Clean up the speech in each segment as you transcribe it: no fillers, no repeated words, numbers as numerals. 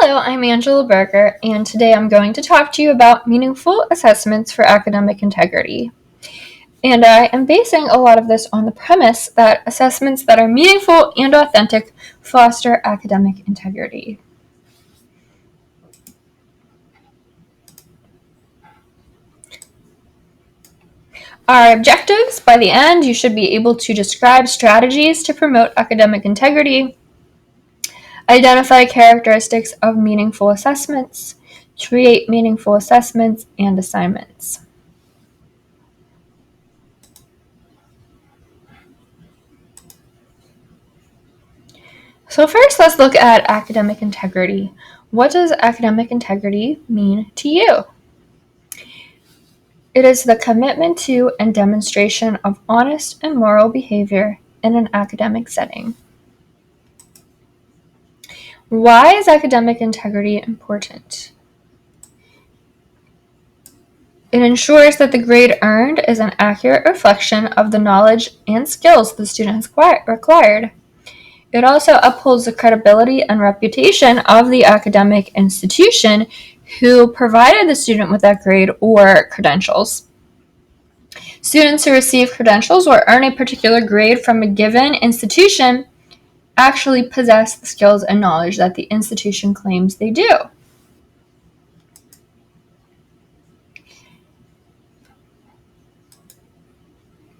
Hello, I'm Angela Berger, and today I'm going to talk to you about meaningful assessments for academic integrity. And I am basing a lot of this on the premise that assessments that are meaningful and authentic foster academic integrity. Our objectives: by the end, you should be able to describe strategies to promote academic integrity, identify characteristics of meaningful assessments, create meaningful assessments and assignments. So first, let's look at academic integrity. What does academic integrity mean to you? It is the commitment to and demonstration of honest and moral behavior in an academic setting. Why is academic integrity important? It ensures that the grade earned is an accurate reflection of the knowledge and skills the student has acquired. It also upholds the credibility and reputation of the academic institution who provided the student with that grade or credentials. Students who receive credentials or earn a particular grade from a given institution actually possess the skills and knowledge that the institution claims they do.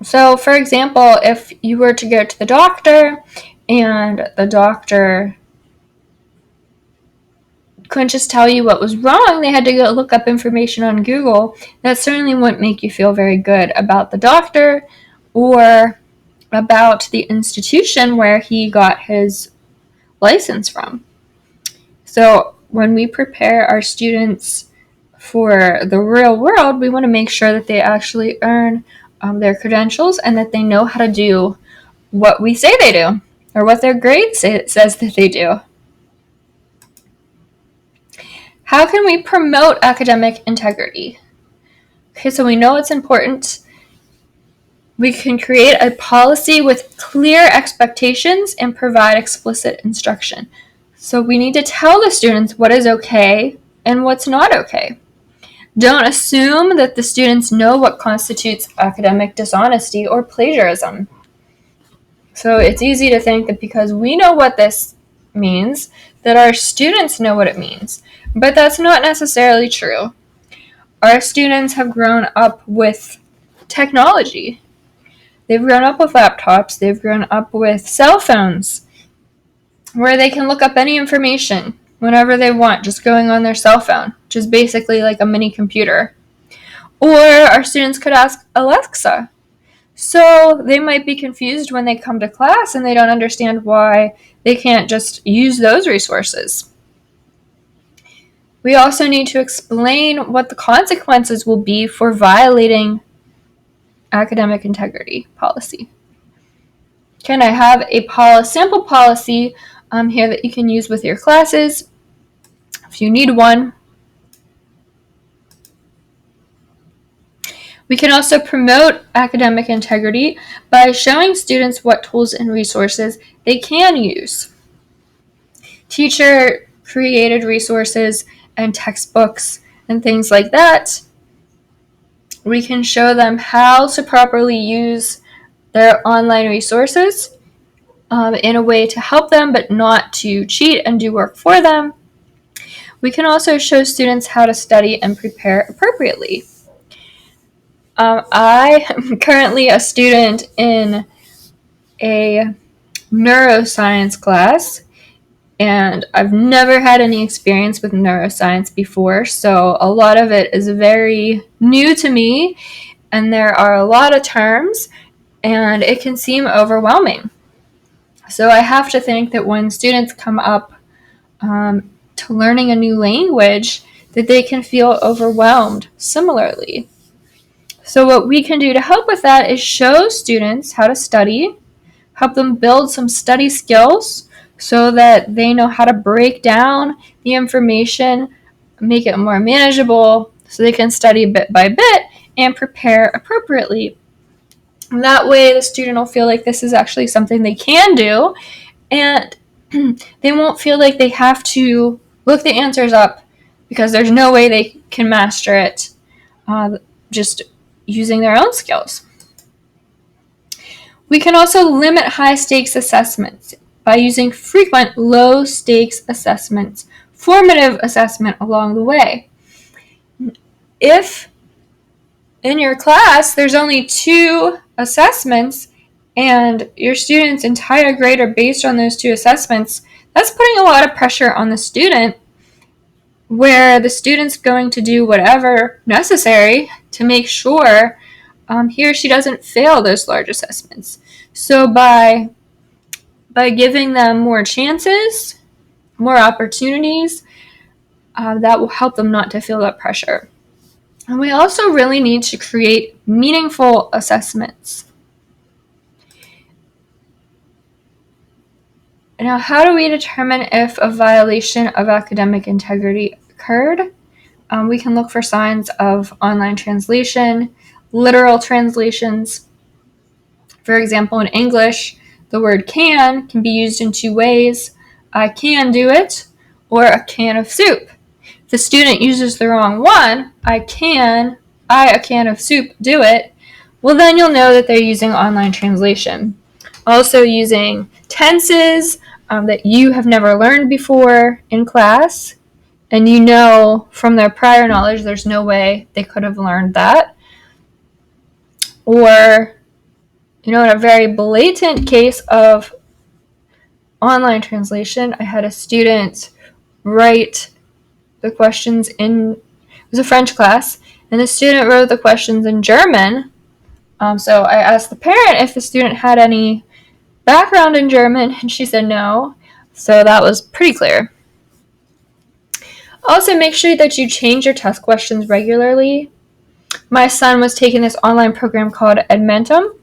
So, for example, if you were to go to the doctor and the doctor couldn't just tell you what was wrong, they had to go look up information on Google, that certainly wouldn't make you feel very good about the doctor or about the institution where he got his license from. So when we prepare our students for the real world, we want to make sure that they actually earn their credentials and that they know how to do what we say they do or what their grade says that they do. How can we promote academic integrity? Okay, so we know it's important. We can create a policy with clear expectations and provide explicit instruction. So we need to tell the students what is okay and what's not okay. Don't assume that the students know what constitutes academic dishonesty or plagiarism. So it's easy to think that because we know what this means, that our students know what it means. But that's not necessarily true. Our students have grown up with technology. They've grown up with laptops. They've grown up with cell phones where they can look up any information whenever they want, just going on their cell phone, which is basically like a mini computer. Or our students could ask Alexa. So they might be confused when they come to class and they don't understand why they can't just use those resources. We also need to explain what the consequences will be for violating academic integrity policy. Can I have a sample policy here that you can use with your classes if you need one? We can also promote academic integrity by showing students what tools and resources they can use. Teacher-created resources and textbooks and things like that. We can show them how to properly use their online resources in a way to help them but not to cheat and do work for them. We can also show students how to study and prepare appropriately. I am currently a student in a neuroscience class, and I've never had any experience with neuroscience before, so a lot of it is very new to me, and there are a lot of terms, and it can seem overwhelming. So I have to think that when students come up to learning a new language, that they can feel overwhelmed similarly. So what we can do to help with that is show students how to study, help them build some study skills so that they know how to break down the information, make it more manageable so they can study bit by bit and prepare appropriately. And that way the student will feel like this is actually something they can do, and they won't feel like they have to look the answers up, because there's no way they can master it just using their own skills. We can also limit high-stakes assessments by using frequent low-stakes assessments, formative assessment along the way. If in your class there's only 2 assessments and your student's entire grade are based on those 2 assessments, that's putting a lot of pressure on the student, where the student's going to do whatever necessary to make sure he or she doesn't fail those large assessments. So by giving them more chances, more opportunities, that will help them not to feel that pressure. And we also really need to create meaningful assessments. Now, how do we determine if a violation of academic integrity occurred? We can look for signs of online translation, literal translations. For example, in English, the word can be used in 2 ways. I can do it, or a can of soup. If the student uses the wrong one, I, a can of soup, do it, well, then you'll know that they're using online translation. Also using tenses that you have never learned before in class, and you know from their prior knowledge there's no way they could have learned that. Or, in a very blatant case of online translation, I had a student write the questions it was a French class, and the student wrote the questions in German. So I asked the parent if the student had any background in German, and she said no. So that was pretty clear. Also, make sure that you change your test questions regularly. My son was taking this online program called Edmentum,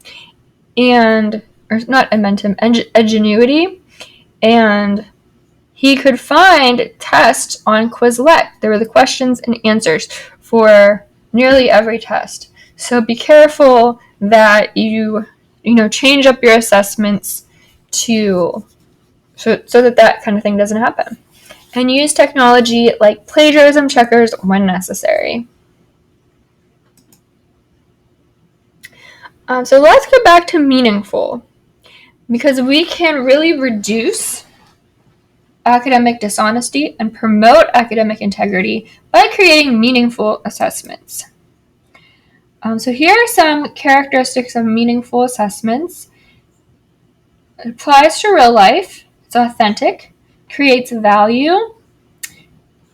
Edgenuity, and he could find tests on Quizlet. There were the questions and answers for nearly every test. So be careful that you change up your assessments so that kind of thing doesn't happen. And use technology like plagiarism checkers when necessary. So let's go back to meaningful, because we can really reduce academic dishonesty and promote academic integrity by creating meaningful assessments. So here are some characteristics of meaningful assessments. It applies to real life, it's authentic, creates value,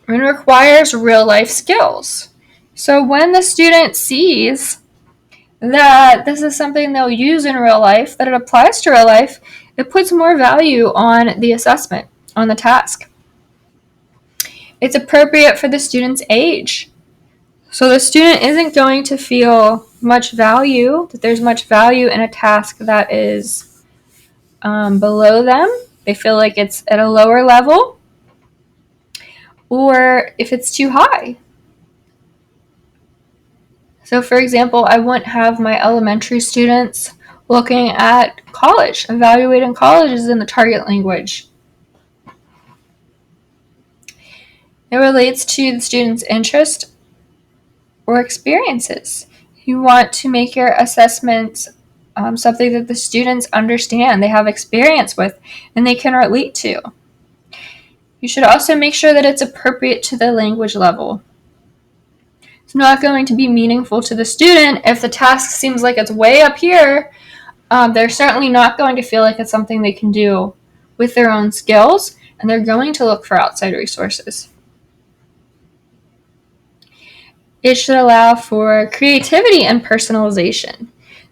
and requires real life skills. So when the student sees that this is something they'll use in real life, that it applies to real life, it puts more value on the assessment, on the task. It's appropriate for the student's age. So the student isn't going to feel that there's much value in a task that is below them. They feel like it's at a lower level, or if it's too high. So for example, I wouldn't have my elementary students looking at college, evaluating colleges in the target language. It relates to the student's interest or experiences. You want to make your assessments something that the students understand, they have experience with, and they can relate to. You should also make sure that it's appropriate to the language level. It's not going to be meaningful to the student if the task seems like it's way up here. They're certainly not going to feel like it's something they can do with their own skills, and they're going to look for outside resources. It should allow for creativity and personalization.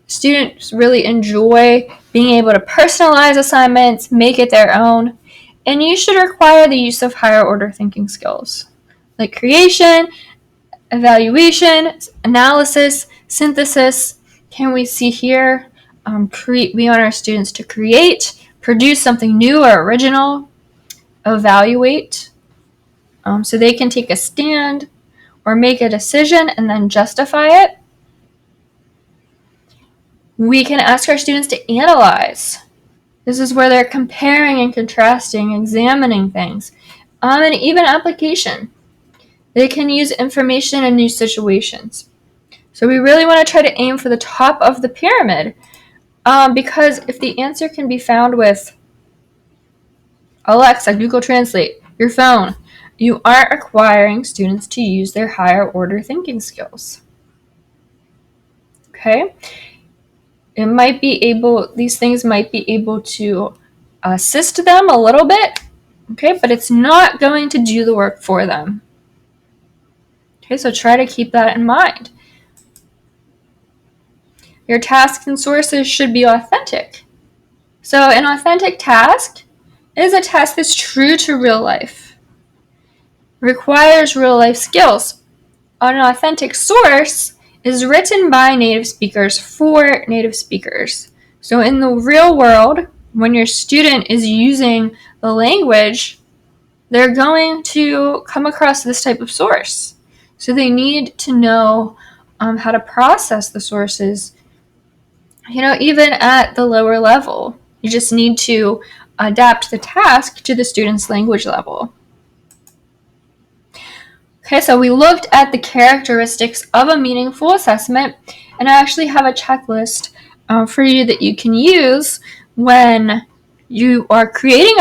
Students really enjoy being able to personalize assignments, make it their own, and you should require the use of higher order thinking skills like creation, evaluation, analysis, synthesis. Can we see here? We want our students to create, produce something new or original, evaluate, so they can take a stand or make a decision and then justify it. We can ask our students to analyze. This is where they're comparing and contrasting, examining things. and even application. They can use information in new situations. So we really want to try to aim for the top of the pyramid, because if the answer can be found with Alexa, Google Translate, your phone, you aren't requiring students to use their higher order thinking skills. Okay? These things might be able to assist them a little bit, okay, but it's not going to do the work for them. Okay, so try to keep that in mind. Your tasks and sources should be authentic. So an authentic task is a task that's true to real life, requires real life skills. An authentic source is written by native speakers for native speakers. So in the real world, when your student is using the language, they're going to come across this type of source. So they need to know how to process the sources, even at the lower level. You just need to adapt the task to the student's language level. Okay, so we looked at the characteristics of a meaningful assessment, and I actually have a checklist for you that you can use when you are creating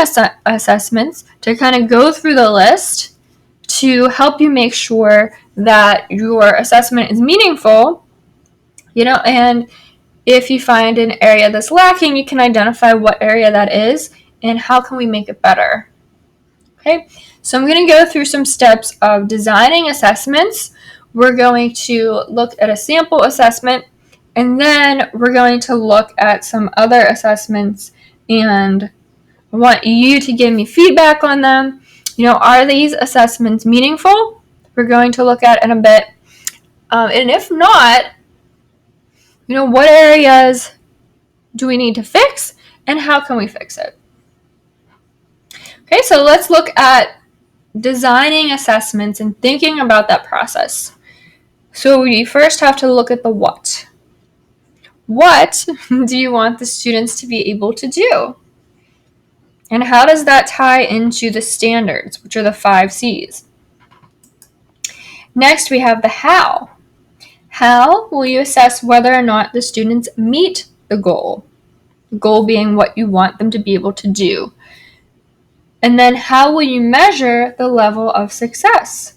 assessments to kind of go through the list to help you make sure that your assessment is meaningful, and if you find an area that's lacking, you can identify what area that is and how can we make it better. Okay, so I'm going to go through some steps of designing assessments. We're going to look at a sample assessment, and then we're going to look at some other assessments, and I want you to give me feedback on them. Are these assessments meaningful? We're going to look at in a bit. And if not, what areas do we need to fix, and how can we fix it? Okay, so let's look at designing assessments and thinking about that process. So we first have to look at the what. What do you want the students to be able to do? And how does that tie into the standards, which are the 5 C's? Next, we have the how. How will you assess whether or not the students meet the goal? The goal being what you want them to be able to do. And then how will you measure the level of success?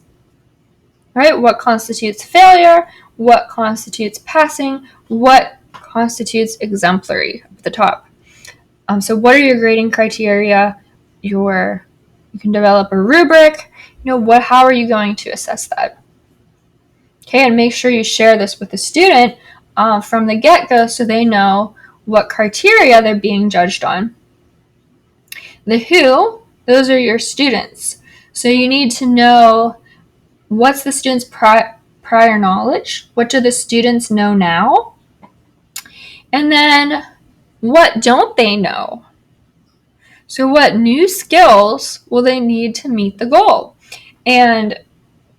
Right? What constitutes failure? What constitutes passing? What constitutes exemplary at the top? So what are your grading criteria? You can develop a rubric. How are you going to assess that? Okay, and make sure you share this with the student from the get-go so they know what criteria they're being judged on. The who, those are your students. So you need to know what's the student's prior knowledge, what do the students know now, and then what don't they know? So what new skills will they need to meet the goal? And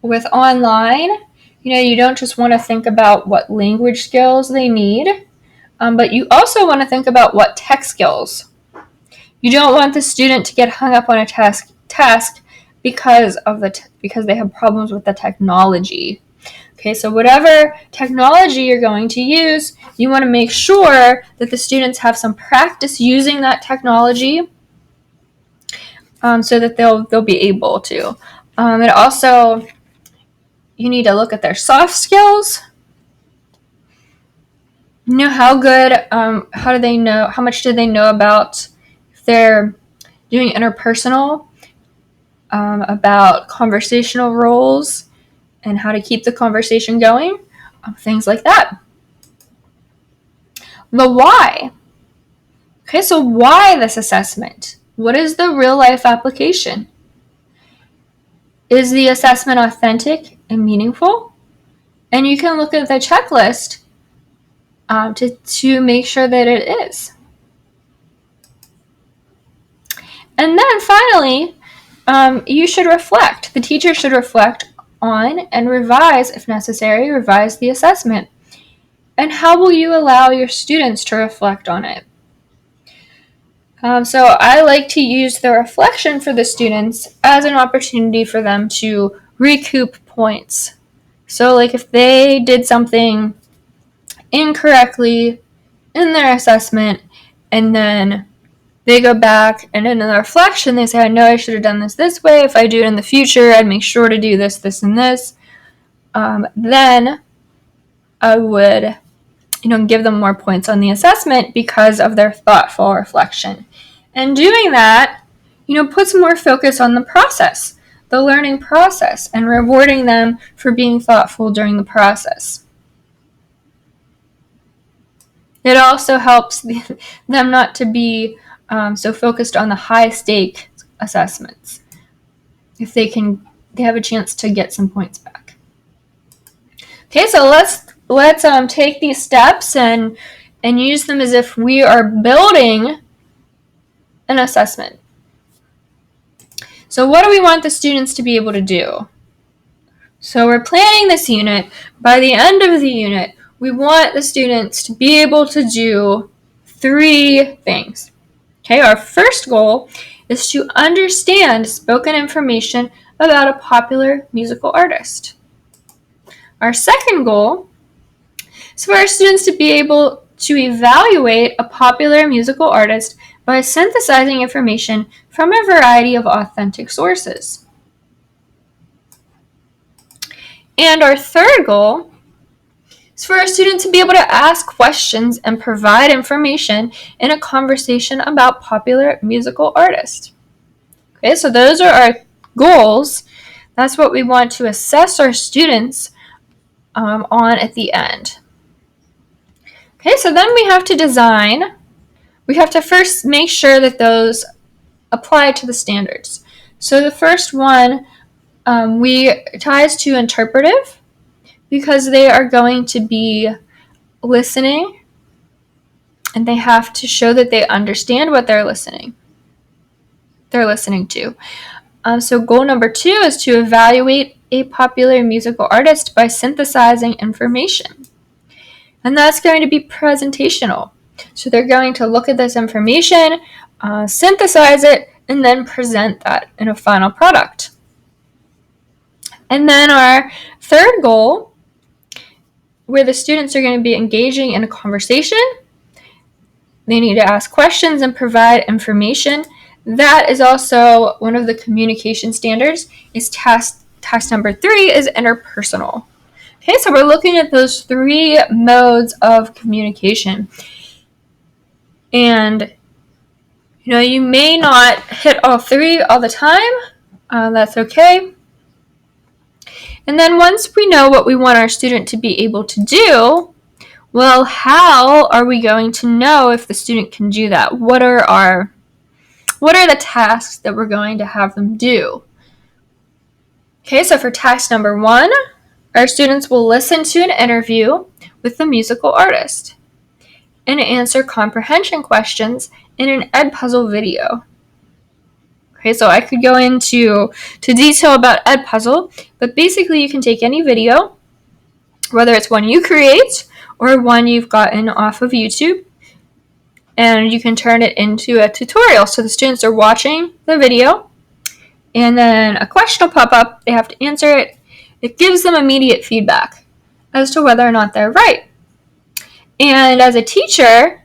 with online, you don't just want to think about what language skills they need, but you also want to think about what tech skills. You don't want the student to get hung up on a task because they have problems with the technology. Okay, so whatever technology you're going to use, you want to make sure that the students have some practice using that technology, so that they'll be able to. And also, you need to look at their soft skills. How good, how do they know, how much do they know about if they're doing interpersonal, about conversational roles and how to keep the conversation going, things like that. The why. Okay, so why this assessment? What is the real life application? Is the assessment authentic and meaningful? And you can look at the checklist to make sure that it is. And then finally, you should reflect. The teacher should reflect on and revise, if necessary, revise the assessment. And how will you allow your students to reflect on it? So I like to use the reflection for the students as an opportunity for them to recoup points. So like if they did something incorrectly in their assessment and then they go back and in the reflection they say, I know I should have done this way. If I do it in the future, I'd make sure to do this, and this. Then I would give them more points on the assessment because of their thoughtful reflection. And doing that, puts more focus on the process, the learning process, and rewarding them for being thoughtful during the process. It also helps them not to be so focused on the high stake assessments. If they have a chance to get some points back. Okay, so let's take these steps and use them as if we are building an assessment. So what do we want the students to be able to do? So we're planning this unit. By the end of the unit, we want the students to be able to do 3 things. Okay, our first goal is to understand spoken information about a popular musical artist. Our second goal is for our students to be able to evaluate a popular musical artist by synthesizing information from a variety of authentic sources. And our third goal is for our students to be able to ask questions and provide information in a conversation about popular musical artists. Okay, so those are our goals. That's what we want to assess our students on at the end. Okay, so then we have to design. We have to first make sure that those apply to the standards. So the first one ties to interpretive because they are going to be listening and they have to show that they understand what they're listening to. So goal number 2 is to evaluate a popular musical artist by synthesizing information. And that's going to be presentational. So they're going to look at this information, synthesize it, and then present that in a final product. And then our third goal, where the students are going to be engaging in a conversation, they need to ask questions and provide information. That is also one of the communication standards. Is task number 3 is interpersonal. Okay, so we're looking at those 3 modes of communication. And, you may not hit all 3 all the time. That's okay. And then once we know what we want our student to be able to do, well, how are we going to know if the student can do that? What are the tasks that we're going to have them do? Okay, so for task number 1, our students will listen to an interview with the musical artist and answer comprehension questions in an Edpuzzle video. Okay, so I could go into detail about Edpuzzle, but basically you can take any video, whether it's one you create or one you've gotten off of YouTube, and you can turn it into a tutorial. So the students are watching the video, and then a question will pop up. They have to answer it. It gives them immediate feedback as to whether or not they're right. And as a teacher,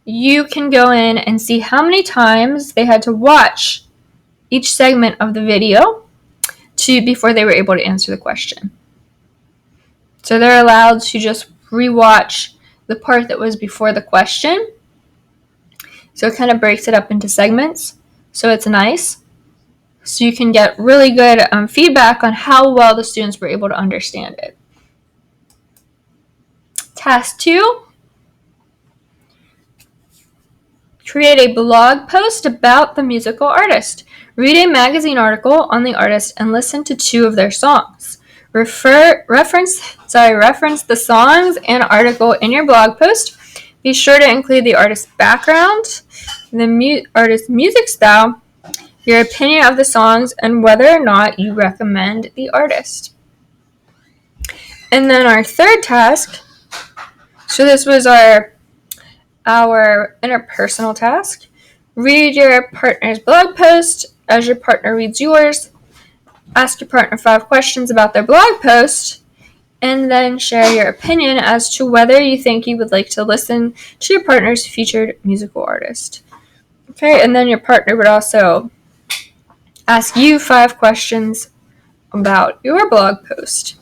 you can go in and see how many times they had to watch each segment of the video before they were able to answer the question. So they're allowed to just rewatch the part that was before the question. So it kind of breaks it up into segments. So it's nice. So you can get really good feedback on how well the students were able to understand it. Task 2, create a blog post about the musical artist. Read a magazine article on the artist and listen to 2 of their songs. Reference the songs and article in your blog post. Be sure to include the artist's background, the artist's music style, your opinion of the songs, and whether or not you recommend the artist. And then our third task, so this was our interpersonal task. Read your partner's blog post as your partner reads yours. Ask your partner 5 questions about their blog post, and then share your opinion as to whether you think you would like to listen to your partner's featured musical artist. Okay, and then your partner would also ask you 5 questions about your blog post.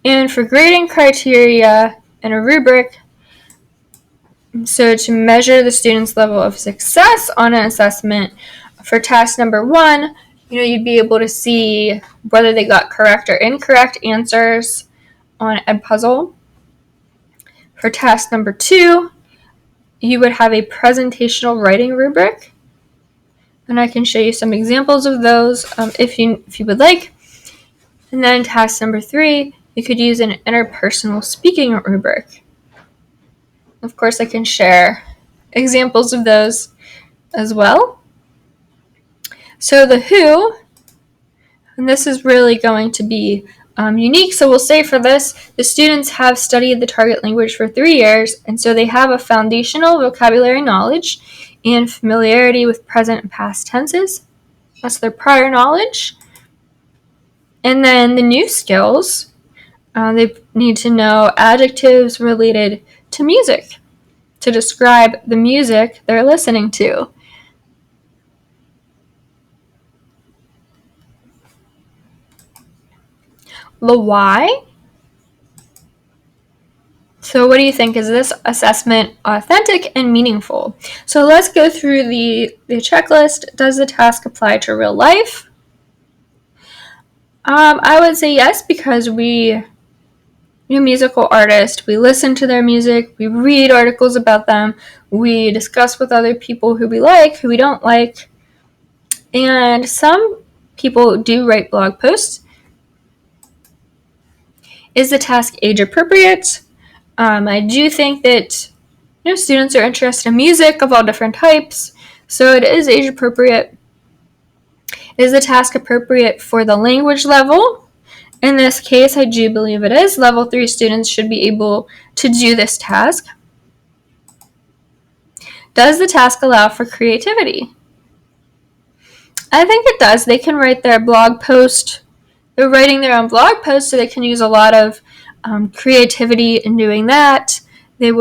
And for grading criteria and a rubric, so to measure the student's level of success on an assessment, for task number 1, you'd be able to see whether they got correct or incorrect answers on Edpuzzle. For task number 2, you would have a presentational writing rubric, and I can show you some examples of those if you would like. And then task number 3, you could use an interpersonal speaking rubric. Of course, I can share examples of those as well. So the who, and this is really going to be unique. So we'll say for this, the students have studied the target language for 3 years, and so they have a foundational vocabulary knowledge and familiarity with present and past tenses. That's their prior knowledge. And then the new skills, they need to know adjectives related to music to describe the music they're listening to. The why. So what do you think? Is this assessment authentic and meaningful? So let's go through the checklist. Does the task apply to real life? I would say yes, because musical artists, we listen to their music, we read articles about them, we discuss with other people who we like, who we don't like, and some people do write blog posts. Is the task age appropriate? I do think that students are interested in music of all different types, so it is age appropriate. Is the task appropriate for the language level? In this case, I do believe it is. Level 3 students should be able to do this task. Does the task allow for creativity? I think it does. They can write their blog post. They're writing their own blog post, so they can use a lot of creativity in doing that. They're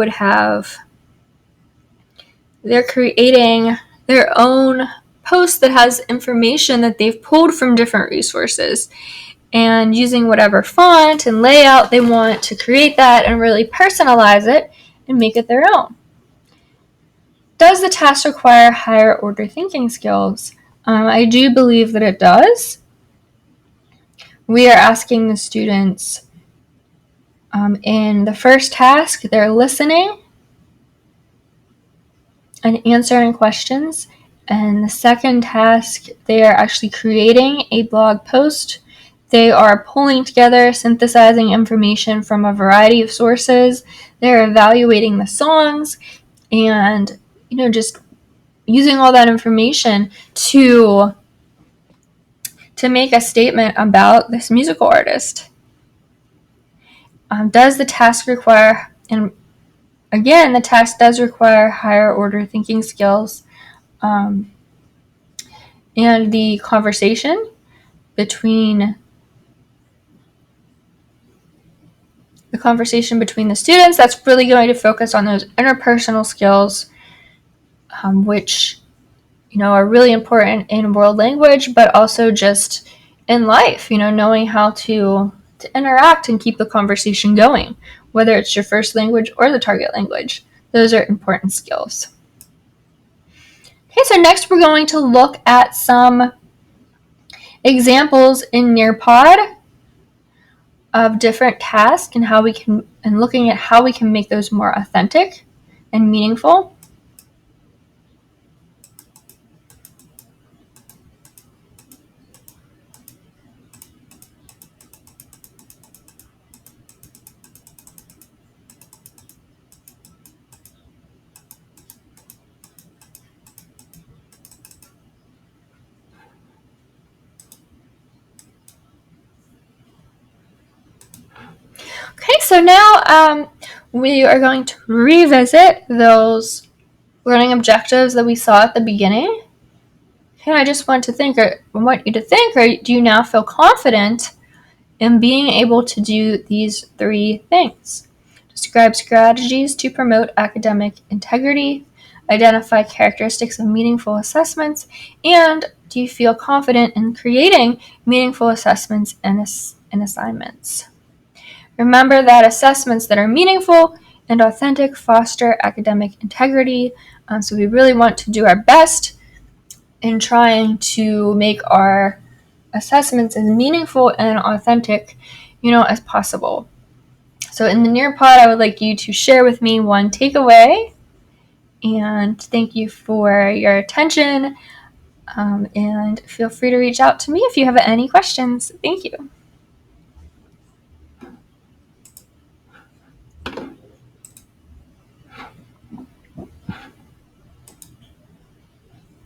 creating their own post that has information that they've pulled from different resources, and using whatever font and layout they want to create that and really personalize it and make it their own. Does the task require higher order thinking skills? I do believe that it does. We are asking the students in the first task, they're listening and answering questions. And the second task, they are actually creating a blog post. They are pulling together, synthesizing information from a variety of sources. They're evaluating the songs and, just using all that information to make a statement about this musical artist. Does the task require, and again, the task does require higher order thinking skills, and the conversation between the students, that's really going to focus on those interpersonal skills, which are really important in world language, but also just in life, knowing how to interact and keep the conversation going, whether it's your first language or the target language. Those are important skills. Okay, so next we're going to look at some examples in Nearpod of different tasks and looking at how we can make those more authentic and meaningful. Okay, so now we are going to revisit those learning objectives that we saw at the beginning? And I just want you to think, or do you now feel confident in being able to do these 3 things? Describe strategies to promote academic integrity, identify characteristics of meaningful assessments, and do you feel confident in creating meaningful assessments and assignments? Remember that assessments that are meaningful and authentic foster academic integrity. So we really want to do our best in trying to make our assessments as meaningful and authentic, as possible. So in the Nearpod, I would like you to share with me one takeaway. And thank you for your attention. And feel free to reach out to me if you have any questions. Thank you.